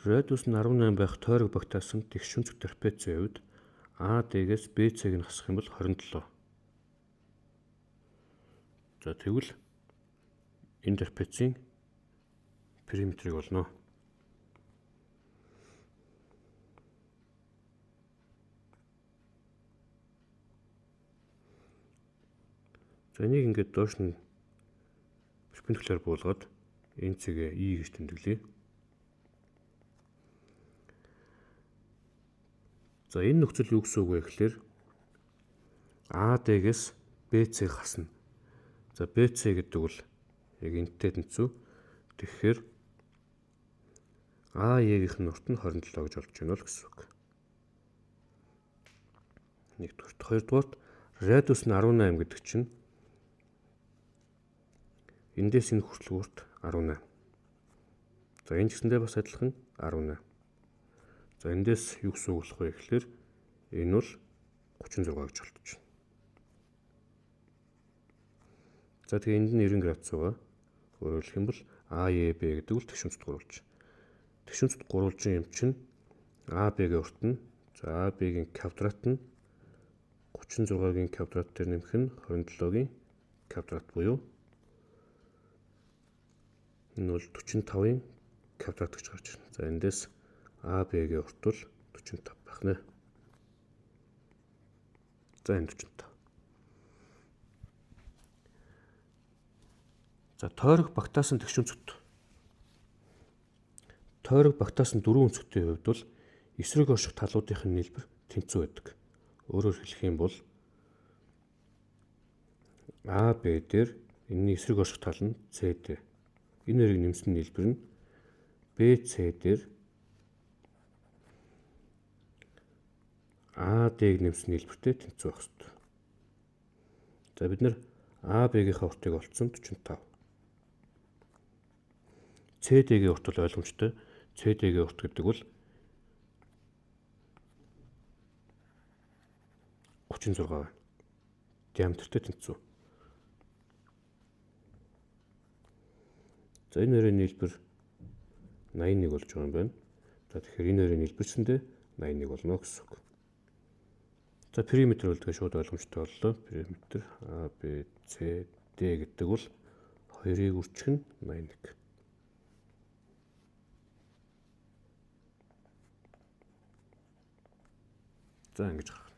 радиус нь 18 байх тойрог багтаасан тэгш шүнцэг трапецийн хувьд AD-гээс BC-г нь хасах юм бол 27. За тэгвэл энэ трапецийн периметрийг олно. За энийг ингээд доош нь перпендикуляр буулгаад энэ цэгээ E гэж тэмдэглэе. За энэ нөхцөл юу гэсэн үг вэ гэхээр AD-гээс BC-г хасна. За BC гэдэг бол яг энтэй тэнцүү. Тэгэхээр AE-ийн урт нь 27 гэж болж байна л гэсэн үг. Нэгдүгээр. Хоёрдугаарт радиус нь 18 гэдэг чинь эндээс энэ хүртэл урт 18. За энэ ч гэсэндээ бас адилхан 18. За эндээс юу гэсэн үг болох вэ гэхээр энэ бол 36 гэж болтож байна. За тэгээ энд нь 90 градус байгаа. Өөрөөр хэлэх юм бол AEB гэдэг бол тэгш унцад гурвалж. Тэгш унцад гурвалжин юм чинь AB-гийн урт нь за AB-гийн квадрат нь 36-гийн квадрат дээр нэмэх нь 27-гийн квадрат буюу энэ бол 45-ийн квадрат гэж гарч ирнэ. За эндээс AB-гийн урт бол 45 байх нэ. За энэ 45. За тойрог багтаасан тэгш өнцгт. Тойрог багтаасан дөрвөн өнцгтийн хувьд бол эсрэг орших талуудын нийлбэр тэнцүү байдаг. Өөрөөр хэлэх юм бол AB дээр энэний эсрэг орших тал нь CD. Энэ хоёрыг нэмсэн нийлбэр нь BC дээр AD-г нэмсэн нийлбэртэй тэнцүү байх ёстой. За бид нэр AB-гийнхаа уртыг олцсон 45. CD-гийн урт бол ойлгомжтой. CD-гийн урт гэдэг бол 36 байна. Диаметртэй тэнцүү. За энэ хоёрын нийлбэр 81 болж байгаа юм байна. За тэгэхээр энэ хоёрын нийлбэрчэндээ 81 болно гэсэн үг. За периметр үлдгээ шууд ойлгомжтой боллоо. Периметр ABCD гэдэг бол 2-ыг үржих нь 81. За ингэж гарах.